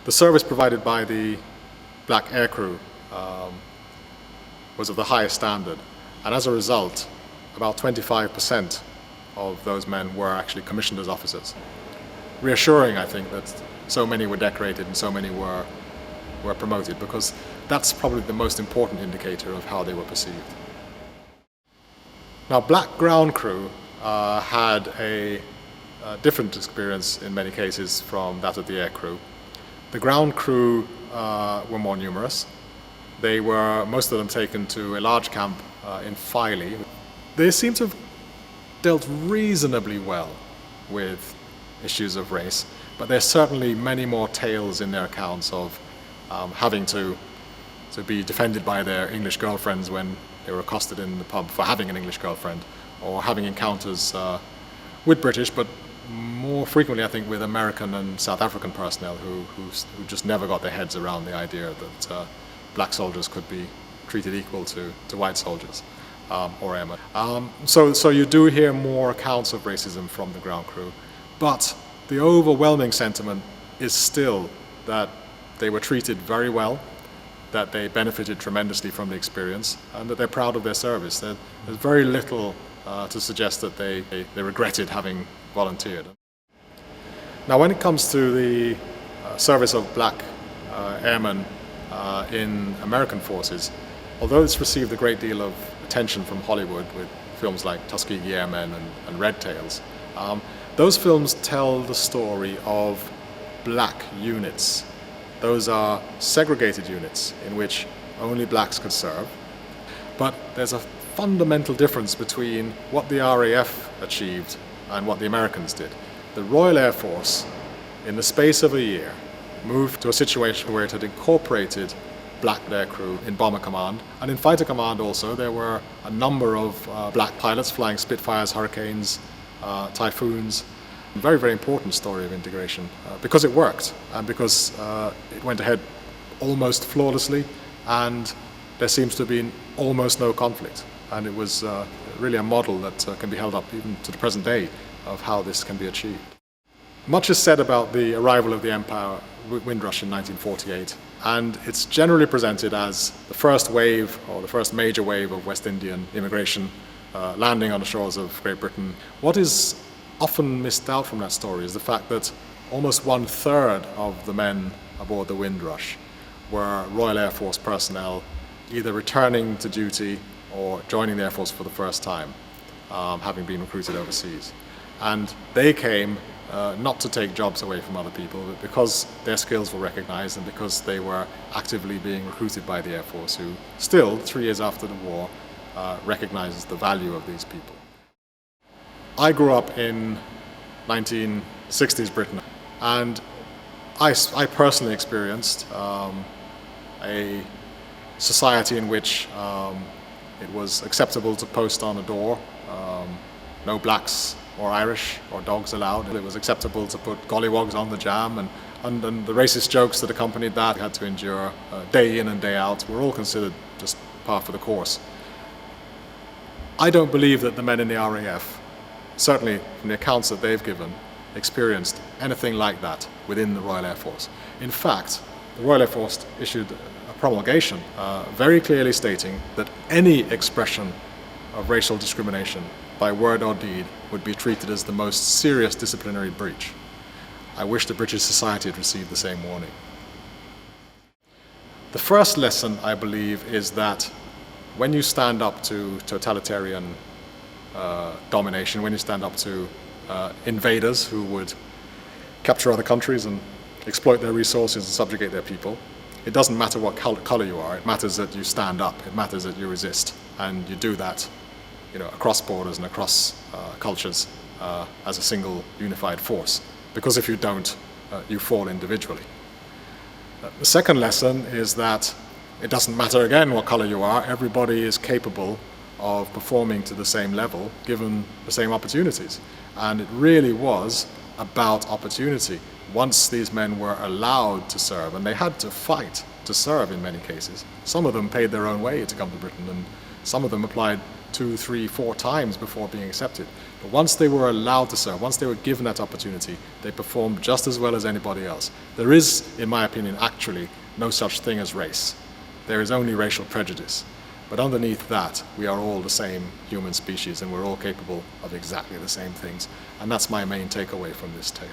The service provided by the black aircrew was of the highest standard, and as a result, about 25% of those men were actually commissioned as officers. Reassuring, I think, that so many were decorated and so many were promoted, because that's probably the most important indicator of how they were perceived. Now, black ground crew had a different experience in many cases from that of the air crew. The ground crew were more numerous. They were, most of them, taken to a large camp in Filey. They seem to have dealt reasonably well with issues of race, but there's certainly many more tales in their accounts of having to be defended by their English girlfriends when they were accosted in the pub for having an English girlfriend, or having encounters with British, but more frequently, I think, with American and South African personnel who just never got their heads around the idea that black soldiers could be treated equal to white soldiers or airmen. So you do hear more accounts of racism from the ground crew, but the overwhelming sentiment is still that they were treated very well, that they benefited tremendously from the experience, and that they're proud of their service. There's very little to suggest that they regretted having volunteered. Now, when it comes to the service of black airmen in American forces, although it's received a great deal of attention from Hollywood with films like Tuskegee Airmen and Red Tails, those films tell the story of black units. Those are segregated units in which only blacks could serve. But there's a fundamental difference between what the RAF achieved and what the Americans did. The Royal Air Force, in the space of a year, moved to a situation where it had incorporated black aircrew in bomber command, and in fighter command also. There were a number of black pilots flying Spitfires, Hurricanes, Typhoons. A very, very important story of integration because it worked, and because it went ahead almost flawlessly, and there seems to have been almost no conflict. And it was really a model that can be held up even to the present day of how this can be achieved. Much is said about the arrival of the Empire Windrush in 1948, and it's generally presented as the first wave, or the first major wave, of West Indian immigration landing on the shores of Great Britain. What is often missed out from that story is the fact that almost 1/3 of the men aboard the Windrush were Royal Air Force personnel, either returning to duty or joining the Air Force for the first time, having been recruited overseas. And they came not to take jobs away from other people, but because their skills were recognized and because they were actively being recruited by the Air Force, who still, 3 years after the war, recognizes the value of these people. I grew up in 1960s Britain, and I personally experienced a society in which it was acceptable to post on a door, no blacks or Irish or dogs allowed. It was acceptable to put gollywogs on the jam, and the racist jokes that accompanied that had to endure day in and day out were all considered just par for the course. I don't believe that the men in the RAF, certainly from the accounts that they've given, experienced anything like that within the Royal Air Force. In fact, the Royal Air Force issued a promulgation very clearly stating that any expression of racial discrimination by word or deed would be treated as the most serious disciplinary breach. I wish the British society had received the same warning. The first lesson, I believe, is that when you stand up to totalitarian domination, when you stand up to invaders who would capture other countries and exploit their resources and subjugate their people, it doesn't matter what color you are. It matters that you stand up. It matters that you resist, and you do that, across borders and across cultures as a single unified force. Because if you don't, you fall individually. The second lesson is that it doesn't matter again what color you are. Everybody is capable of performing to the same level, given the same opportunities. And it really was about opportunity. Once these men were allowed to serve, and they had to fight to serve in many cases. Some of them paid their own way to come to Britain, and some of them applied 2, 3, 4 times before being accepted. But once they were allowed to serve, once they were given that opportunity, they performed just as well as anybody else. There is, in my opinion, actually no such thing as race. There is only racial prejudice. But underneath that, we are all the same human species, and we're all capable of exactly the same things. And that's my main takeaway from this tale.